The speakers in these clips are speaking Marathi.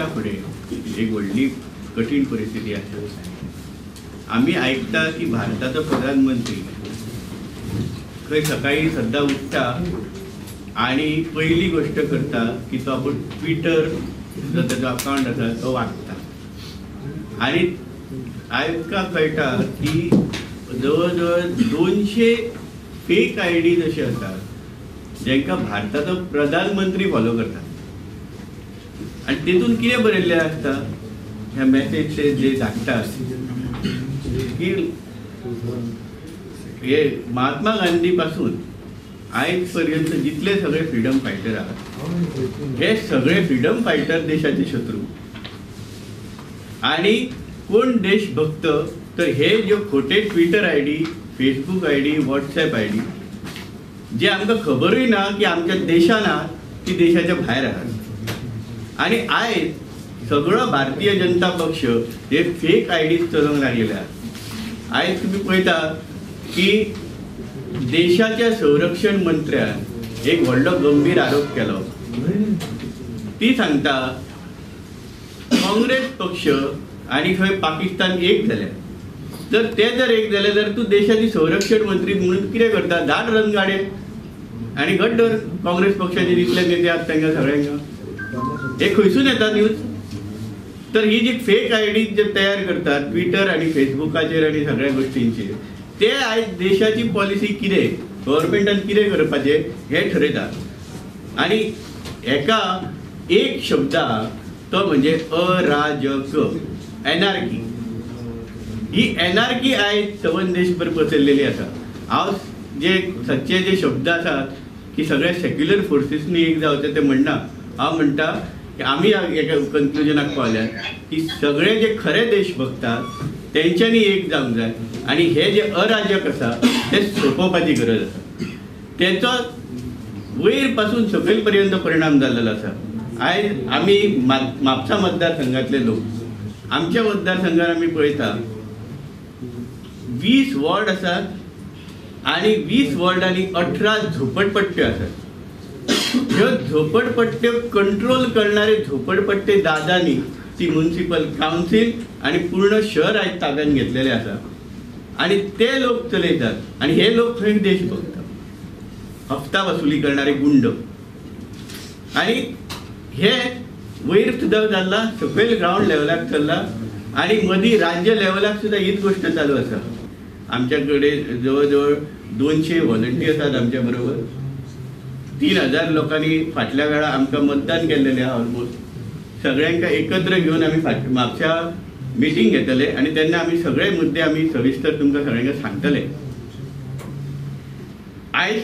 देशा फुडें एक व्हडली कठीण परिस्थिती आसा। आमी आयकता की भारताचो प्रधानमंत्री खंय सकाळी सद्दां उठता आणि पहिली गोष्ट करता की तो आपण ट्विटर जो ताजो अकाउंट आसा तो वाचता आणि आयका कळटा की जवळ जवळ 200 फेक आयडी अशे आसात जेंका भारताचो प्रधानमंत्री फॉलो करता आणि तेतून कितें बरयल्लें आसता ह्या मेसेज जे धाडटात की हे महात्मा गांधी पासून आयज पर्यंत जितले सगळे फ्रीडम फायटर आहात हे सगळे फ्रीडम फायटर देशाचे शत्रू आणि कोण देशभक्त तर हे जे खोटे Twitter ID Facebook ID WhatsApp ID जे आमकां खबरूय ना की आमच्या देशान आहात की देशाच्या भायर आहात आणि आयज सगळो भारतीय जनता पक्ष हे फेक आयडीज चलोवंक लागलेले आहात। आयज तुम्ही पळयता की देशाच्या संरक्षण मंत्र्यान एक व्हडलो गंभीर आरोप केलो। ती सांगता काँग्रेस पक्ष आणि खंय पाकिस्तान एक जाले तर ते जर एक जाले तर तू देशाची संरक्षण मंत्री म्हणून कितें करता धाड रणगाडे आणि गड्डर काँग्रेस पक्षाचे जितले नेते आहात तांकां सगळ्यांका हे खंयसून येता न्यूज। तर ही जी फेक आयडी जे तयार करतात ट्विटर आणि फेसबुकाचेर आणि सगळ्या गोष्टींचेर ते आयज देशाची पॉलिसी कितें गव्हर्मेंटान कितें करपाचें हें ठरयतात आणि एका एक शब्द तो म्हणजे अराजक एनार्की। ही एनार्की आयज सबंद देशभर पसरलेली आसा। हांव जे सच्चे जे शब्द आसात की सगळ्या सेक्युलर फोर्सीसनी एक जावचें ते म्हणना। हांव म्हणटा की आमी एका कन्क्लुजनाक पावल्यात की सगळे जे खरे देशभक्त आहात तेंच्यांनी एक जावंक जाय आणि हे जे अराजक आसा ते सोंपोवपाची गरज आसा। तेचो वयर पासून सकयल पर्यंत परिणाम जाल्लो आसा। आयज आमी म्हापसा मतदारसंघातले लोक आमच्या मतदारसंघात आमी पळयता 20 वॉर्ड आसात आणि 20 वॉर्डांनी 18 झोपडपट्ट्यो आसात। ह्यो झोपडपट्ट्यो कंट्रोल करणारे झोपडपट्टे दादांनी ती म्युनिसिपल काउन्सिल आणि पूर्ण शहर आयज ताब्यात घेतलेले आसा आणि ते लोक चलयतात आणि हे लोक खंय देशभक्त हप्ता वसुली करणारे गुंड आणि हे वयर सुद्धा जाल्ला सकयल ग्राउंड लेवलाक चल्ला आणि मदीं राज्य लेवलाक सुद्धा हीच गोष्ट चालू आसा। आमच्याकडे जवळ जवळ 200 व्हॉलंटियर्स आहात आमच्या बरोबर। 3000 लोकांनी फाटल्या वेळा आमकां मतदान केल्लेलें आहा ऑलमोस्ट। सगळ्यांका एकत्र घेवन आमी म्हापशा मिटींग घेतले आणि तेन्ना आमी सगळे मुद्दे आमी सविस्तर तुमकां सगळ्यांका सांगतले। आयज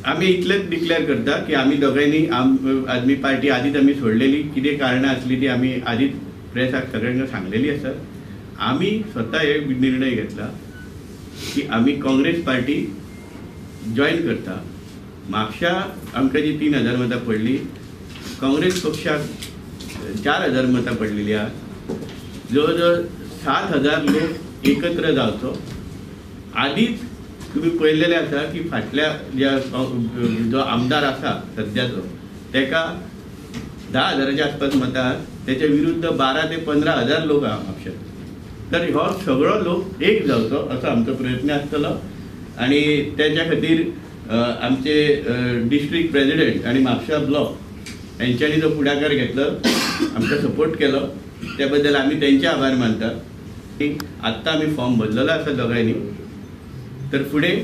आमी इतलेंच डिक्लेअर करता की आमी दोगांयनी आम आदमी पार्टी आदींच आमी सोडलेली कितें कारणां आसली ती आमी आदींच प्रेसाक सगळ्यांका सांगलेली आसा। आमी स्वता एक निर्णय घेतला की आमी काँग्रेस पार्टी जॉईन करता। म्हापशा आमकां जी 3000 मतां पडली काँग्रेस पक्षाक 4000 मतां पडलेली आहात। जवळ जवळ 7000 लोक एकत्र जावचो। आदींच तुम्ही पळयलेलें आसा की फाटल्या ज्या जो आमदार आसा सद्याचो तेका 10,000च्या आसपास मतां तेच्या विरुद्ध 12 ते 15,000 लोक आहा म्हापशात। तर हो सगळो लोक एक जावचो असो आमचो प्रयत्न आसतलो आणि त्याच्या खातीर आमचे डिस्ट्रिक्ट प्रेसिडेंट आणि म्हापशा ब्लॉक यांच्यानी जो पुढाकार घेतलो आमकां सपोर्ट केलो त्या बद्दल आमी तेंचे आभार मानता। आत्ता आमी फॉर्म भरलेलो आसा दोगांयनी तर फुडें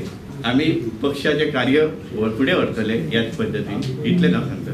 आमी पक्षाचें कार्य फुडें व्हरतले ह्याच पद्दतीन इतलें हांव सांगता।